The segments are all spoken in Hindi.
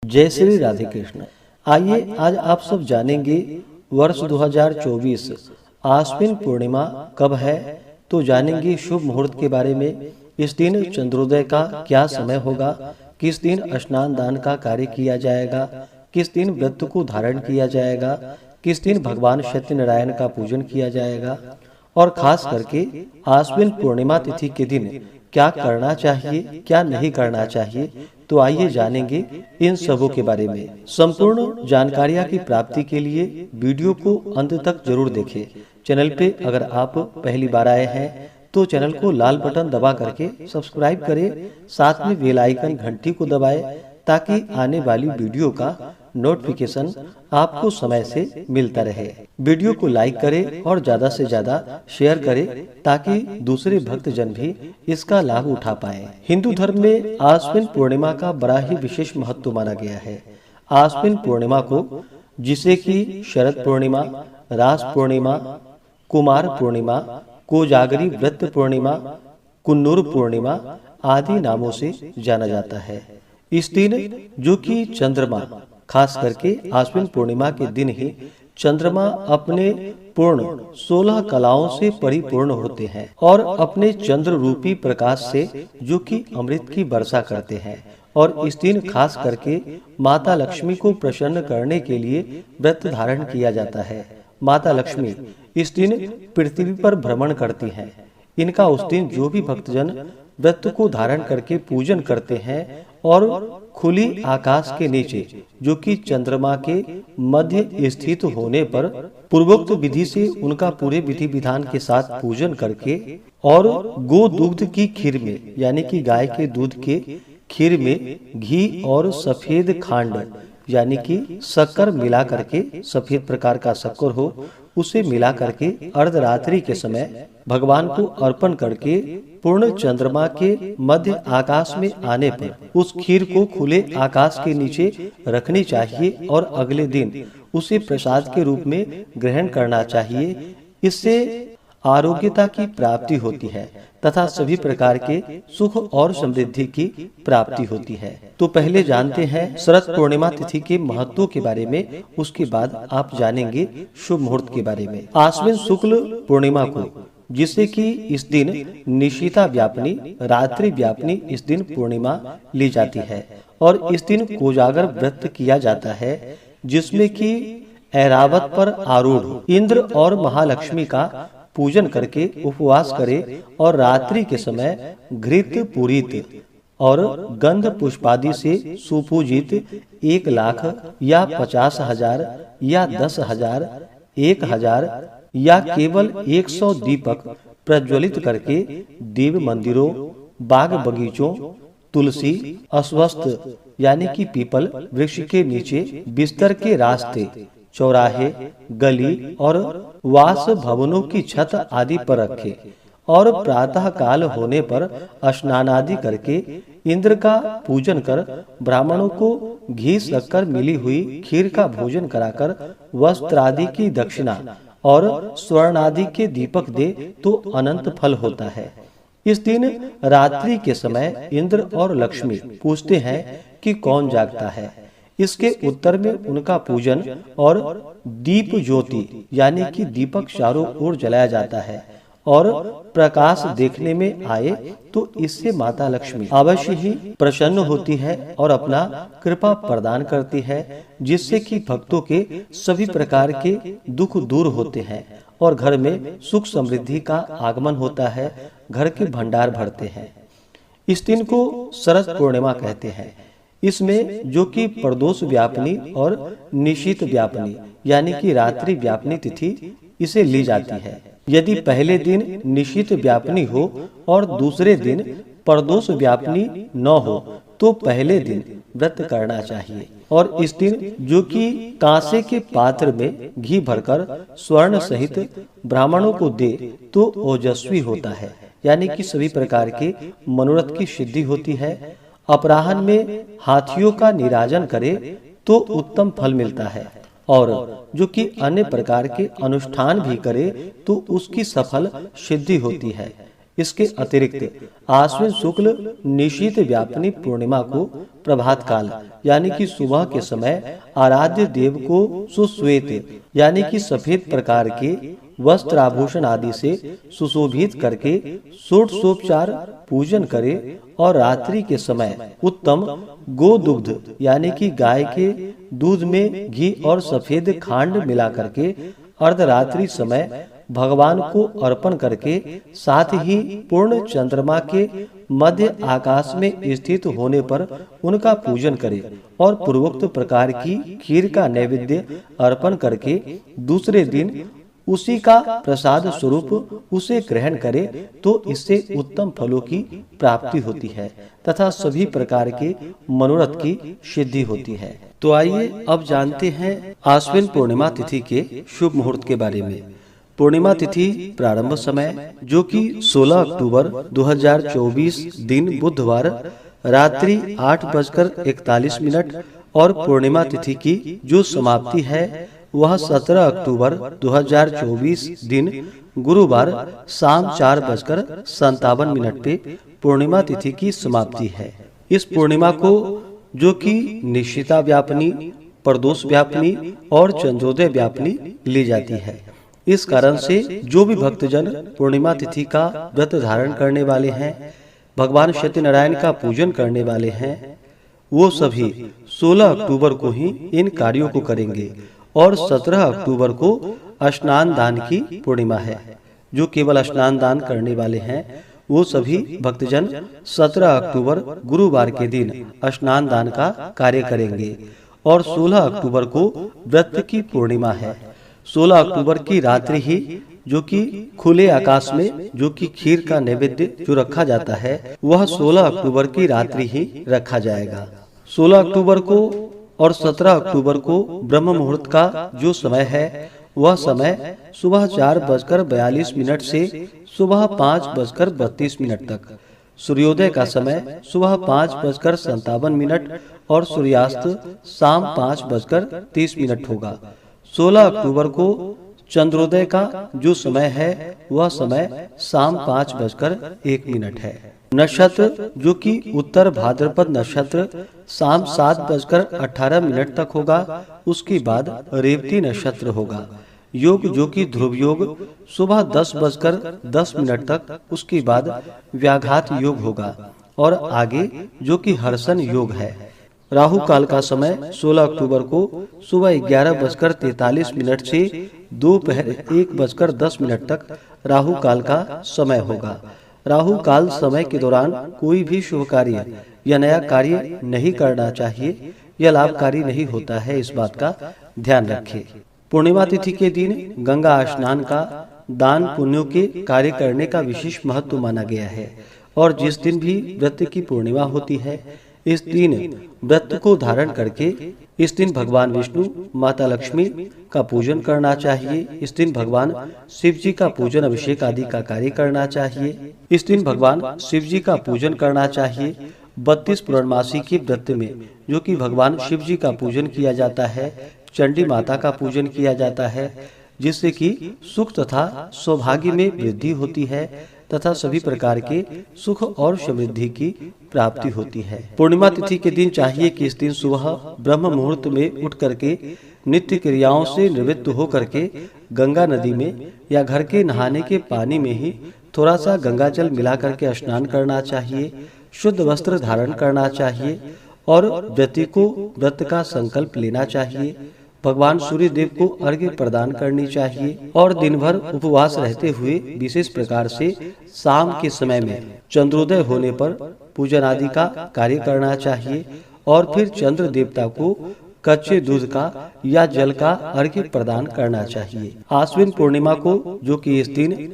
जय श्री राधे कृष्ण। आइए आज आप सब जानेंगे वर्ष 2024 आश्विन पूर्णिमा कब है। तो जानेंगे शुभ मुहूर्त के बारे में। इस दिन चंद्रोदय का क्या समय होगा, किस दिन स्नान दान का कार्य किया जाएगा, किस दिन व्रत को धारण किया जाएगा, किस दिन भगवान सत्यनारायण का पूजन किया जाएगा और खास करके आश्विन पूर्णिमा तिथि के दिन क्या करना चाहिए क्या नहीं करना चाहिए। तो आइए जानेंगे इन सबों के बारे में। संपूर्ण जानकारियां की प्राप्ति के लिए वीडियो को अंत तक जरूर देखें। चैनल पे अगर आप पहली बार आए हैं तो चैनल को लाल बटन दबा करके सब्सक्राइब करें, साथ में बेल आइकन घंटी को दबाएं ताकि आने वाली वीडियो का नोटिफिकेशन आपको समय से मिलता रहे। वीडियो को लाइक करें और ज्यादा से ज्यादा शेयर करें ताकि दूसरे भक्तजन भी इसका लाभ उठा पाएं। हिंदू धर्म में आश्विन पूर्णिमा का बड़ा ही विशेष महत्व माना गया है। आश्विन पूर्णिमा को, जिसे कि शरद पूर्णिमा, रास पूर्णिमा, कुमार पूर्णिमा, कोजागरी व्रत पूर्णिमा, कुन्नूर पूर्णिमा आदि नामों से जाना जाता है। इस दिन जो कि चंद्रमा, खास करके आश्विन पूर्णिमा के दिन ही चंद्रमा अपने पूर्ण 16 कलाओं से परिपूर्ण होते हैं और अपने चंद्र रूपी प्रकाश से जो कि अमृत की वर्षा करते हैं। और इस दिन खास करके माता लक्ष्मी को प्रसन्न करने के लिए व्रत धारण किया जाता है। माता लक्ष्मी इस दिन पृथ्वी पर भ्रमण करती हैं। इनका उस दिन जो भी भक्तजन व्रत को धारण करके पूजन करते हैं और खुली आकाश के नीचे जो कि चंद्रमा के मध्य स्थित होने पर पूर्वोक्त विधि से उनका पूरे विधि विधान के साथ पूजन करके और गो दूध की खीर में, यानी कि गाय के दूध के खीर में घी और सफेद खांड यानी कि शक्कर मिला करके, सफेद प्रकार का शक्कर हो उसे मिला करके अर्धरात्रि के समय भगवान को अर्पण करके पूर्ण चंद्रमा के मध्य आकाश में आने पर उस खीर को खुले आकाश के नीचे रखनी चाहिए और अगले दिन उसे प्रसाद के रूप में ग्रहण करना चाहिए। इससे आरोग्यता की प्राप्ति होती है तथा सभी प्रकार के सुख और समृद्धि की प्राप्ति होती है। तो पहले जानते हैं शरद पूर्णिमा तिथि के महत्व के बारे में, उसके बाद आप जानेंगे शुभ मुहूर्त के बारे में। आश्विन शुक्ल पूर्णिमा को, जिसे कि इस दिन निशिता व्यापनी, रात्रि व्यापनी इस दिन पूर्णिमा ली जाती है और इस दिन कोजागर व्रत किया जाता है, जिसमें कि ऐरावत पर आरूढ़ इंद्र और महालक्ष्मी का पूजन करके उपवास करे और रात्रि के समय घृत पूरित और गंध पुष्पादि से सुपूजित 1 लाख या 50,000 या 10,000, 1,000 या केवल 100 दीपक प्रज्वलित करके देव मंदिरों, बाग बगीचों, तुलसी, अश्वत्थ यानी कि पीपल वृक्ष के नीचे, बिस्तर के रास्ते, चौराहे, गली और वास भवनों की छत आदि पर रखे और प्रातः काल होने पर स्नान आदि करके इंद्र का पूजन कर ब्राह्मणों को घी शक्कर मिली हुई खीर का भोजन कराकर वस्त्र आदि की दक्षिणा और स्वर्ण आदि के दीपक दे तो अनंत फल होता है। इस दिन रात्रि के समय इंद्र और लक्ष्मी पूछते हैं कि कौन जागता है। इसके उत्तर में उनका पूजन और दीप ज्योति यानी कि दीपक चारों ओर जलाया जाता है और प्रकाश देखने में आए तो इससे माता लक्ष्मी अवश्य ही प्रसन्न होती है और अपना कृपा प्रदान करती है, जिससे कि भक्तों के सभी प्रकार के दुख दूर होते हैं और घर में सुख समृद्धि का आगमन होता है, घर के भंडार भरते हैं। इस दिन को शरद पूर्णिमा कहते हैं। इसमें जो कि प्रदोष व्यापनी और निशित व्यापनी यानी कि रात्रि व्यापनी तिथि इसे ली जाती है। यदि पहले दिन निशित व्यापनी हो और दूसरे दिन प्रदोष व्यापनी न हो तो पहले दिन व्रत करना चाहिए और इस दिन जो कि कांसे के पात्र में घी भरकर स्वर्ण सहित ब्राह्मणों को दे तो ओजस्वी होता है, यानी कि सभी प्रकार के मनोरथ की सिद्धि होती है। अपराह्न में हाथियों का निराजन करे तो उत्तम फल मिलता है और जो कि अन्य प्रकार के अनुष्ठान भी करे तो उसकी सफल सिद्धि होती है। इसके अतिरिक्त आश्विन शुक्ल निशीत व्यापिनी पूर्णिमा को प्रभात काल यानी कि सुबह के समय आराध्य देव को सुश्वेत यानी कि सफेद प्रकार के वस्त्र आभूषण आदि से सुशोभित करके षोडशोपचार पूजन करे और रात्रि के समय उत्तम गो दुग्ध यानी कि गाय के दूध में घी और सफेद खांड मिला करके अर्धरात्रि समय भगवान को अर्पण करके साथ ही पूर्ण चंद्रमा के मध्य आकाश में स्थित होने पर उनका पूजन करे और पूर्वोक्त प्रकार की खीर का नैवेद्य अर्पण करके दूसरे दिन उसी का प्रसाद स्वरूप उसे ग्रहण करे तो इससे उत्तम फलों की प्राप्ति होती है तथा सभी प्रकार के मनोरथ की सिद्धि होती है। तो आइए अब जानते हैं आश्विन पूर्णिमा तिथि के शुभ मुहूर्त के बारे में। पूर्णिमा तिथि प्रारंभ समय जो कि 16 अक्टूबर 2024 दिन बुधवार रात्रि 8:41 और पूर्णिमा तिथि की जो समाप्ति है वह 17 अक्टूबर 2024 दिन गुरुवार शाम 4:57 पे पूर्णिमा तिथि की समाप्ति है। इस पूर्णिमा को जो कि निशिता व्यापिनी, प्रदोष व्यापिनी और चंद्रोदय व्यापिनी ली जाती है। इस कारण से जो भी भक्तजन पूर्णिमा तिथि का व्रत धारण करने वाले हैं, भगवान सत्यनारायण का पूजन करने वाले हैं, वो सभी 16 अक्टूबर को ही इन कार्यों को करेंगे और 17 अक्टूबर को स्नान दान की पूर्णिमा है। जो केवल स्नान दान करने वाले हैं वो सभी भक्तजन 17 अक्टूबर गुरुवार के दिन स्नान दान का कार्य करेंगे और 16 अक्टूबर को व्रत की पूर्णिमा है। 16 अक्टूबर की रात्रि ही जो कि खुले आकाश में जो कि खीर का नैवेद्य जो रखा जाता है वह 16 अक्टूबर की रात्रि ही रखा जाएगा। 16 अक्टूबर को और 17 अक्टूबर को ब्रह्म मुहूर्त का जो समय है वह समय सुबह 4:42 से सुबह 5:32 तक, सूर्योदय का समय सुबह 5:57 और सूर्यास्त शाम 5:30 होगा। 16 अक्टूबर को चंद्रोदय का जो समय है वह समय शाम 5:01 है। नक्षत्र जो कि उत्तर भाद्रपद नक्षत्र शाम 7:18 तक होगा। उसके बाद रेवती नक्षत्र होगा। योग जो कि ध्रुव योग सुबह 10:10 तक, उसके बाद व्याघात योग होगा और आगे जो कि हर्षण योग है। राहु काल का समय 16 अक्टूबर को सुबह 11:43 से दोपहर 1:10 तक राहु काल का समय होगा। राहु काल समय के दौरान कोई भी शुभ कार्य या नया कार्य नहीं करना चाहिए, यह लाभकारी नहीं होता है, इस बात का ध्यान रखें। पूर्णिमा तिथि के दिन गंगा स्नान का दान पुण्यों के कार्य करने का विशेष महत्व माना गया है और जिस दिन भी व्रत की पूर्णिमा होती है इस दिन व्रत को धारण करके इस दिन भगवान विष्णु, माता लक्ष्मी का पूजन करना चाहिए। इस दिन भगवान शिव जी का पूजन, अभिषेक आदि का कार्य करना चाहिए। इस दिन भगवान शिव जी का पूजन करना चाहिए। 32 पूर्णमासी के व्रत में जो कि भगवान शिव जी का पूजन किया जाता है, चंडी माता का पूजन किया जाता है, जिससे कि सुख तथा सौभाग्य में वृद्धि होती है तथा सभी प्रकार के सुख और समृद्धि की प्राप्ति होती है। पूर्णिमा तिथि के दिन चाहिए कि इस दिन सुबह ब्रह्म मुहूर्त में उठ करके नित्य क्रियाओं से निवृत्त हो करके गंगा नदी में या घर के नहाने के पानी में ही थोड़ा सा गंगा जल मिला करके स्नान करना चाहिए। शुद्ध वस्त्र धारण करना चाहिए और व्रती को व्रत का संकल्प लेना चाहिए। भगवान सूर्य देव को अर्घ्य प्रदान करनी चाहिए और दिन भर उपवास रहते हुए विशेष प्रकार से शाम के समय में चंद्रोदय होने पर पूजन आदि का कार्य करना चाहिए और फिर चंद्र देवता को कच्चे दूध का या जल का अर्घ्य प्रदान करना चाहिए। आश्विन पूर्णिमा को जो कि इस दिन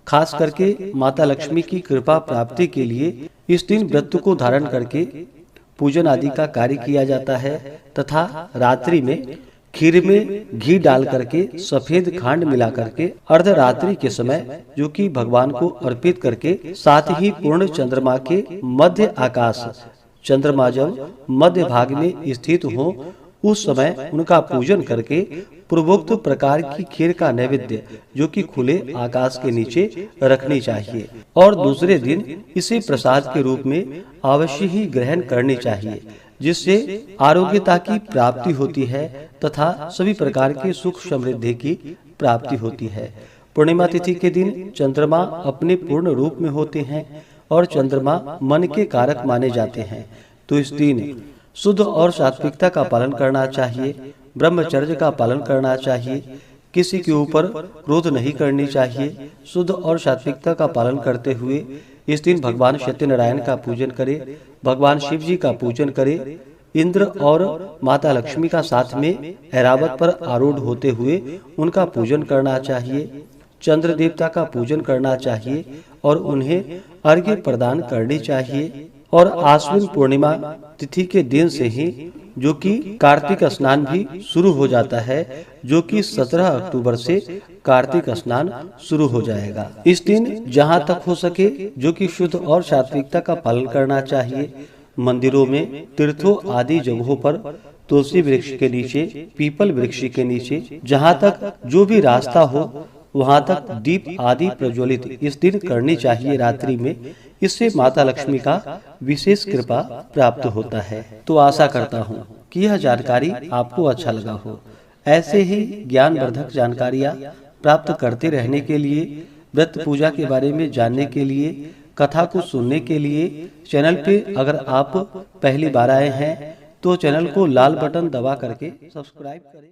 खास करके माता लक्ष्मी की कृपा प्राप्ति के लिए इस दिन व्रत को धारण करके पूजन आदि का कार्य किया जाता है तथा रात्रि में खीर में घी डाल करके सफेद खांड मिला करके अर्धरात्रि के समय जो कि भगवान को अर्पित करके साथ ही पूर्ण चंद्रमा के मध्य आकाश, चंद्रमा जब मध्य भाग में स्थित हो उस समय उनका पूजन करके पूर्वोक्त प्रकार की खीर का नैवेद्य जो कि खुले आकाश के नीचे रखनी चाहिए और दूसरे दिन इसे प्रसाद के रूप में अवश्य ही ग्रहण करनी चाहिए, जिससे आरोग्यता की प्राप्ति होती है तथा सभी प्रकार के सुख समृद्धि की प्राप्ति होती है। पूर्णिमा तिथि के दिन चंद्रमा अपने पूर्ण रूप में होते हैं और चंद्रमा मन के कारक माने जाते हैं, तो इस दिन शुद्ध और सात्विकता का पालन करना चाहिए, ब्रह्मचर्य का पालन करना चाहिए, किसी के ऊपर क्रोध नहीं करनी चाहिए। शुद्ध और सात्विकता का पालन करते हुए इस दिन भगवान सत्यनारायण का पूजन करें, भगवान शिव जी का पूजन करें, इंद्र और माता लक्ष्मी का साथ में ऐरावत पर आरूढ़ होते हुए उनका पूजन करना चाहिए, चंद्र देवता का पूजन करना चाहिए और उन्हें अर्घ्य प्रदान करनी चाहिए। और आश्विन पूर्णिमा तिथि के दिन से ही जो कि कार्तिक स्नान भी शुरू हो जाता है, जो कि 17 अक्टूबर से कार्तिक स्नान शुरू हो जाएगा। इस दिन जहां तक हो सके जो कि शुद्ध और सात्विकता का पालन करना चाहिए। मंदिरों में, तीर्थों आदि जगहों पर तुलसी वृक्ष के नीचे, पीपल वृक्ष के नीचे जहां तक जो भी रास्ता हो वहां तक दीप आदि प्रज्वलित इस दिन करनी चाहिए रात्रि में। इससे माता लक्ष्मी का विशेष कृपा प्राप्त होता है। तो आशा करता हूँ कि यह जानकारी आपको अच्छा लगा हो। ऐसे ही ज्ञानवर्धक जानकारियाँ प्राप्त करते रहने के लिए, व्रत पूजा के बारे में जानने के लिए, कथा को सुनने के लिए चैनल पे अगर आप पहली बार आए हैं तो चैनल को लाल बटन दबा करके सब्सक्राइब करें।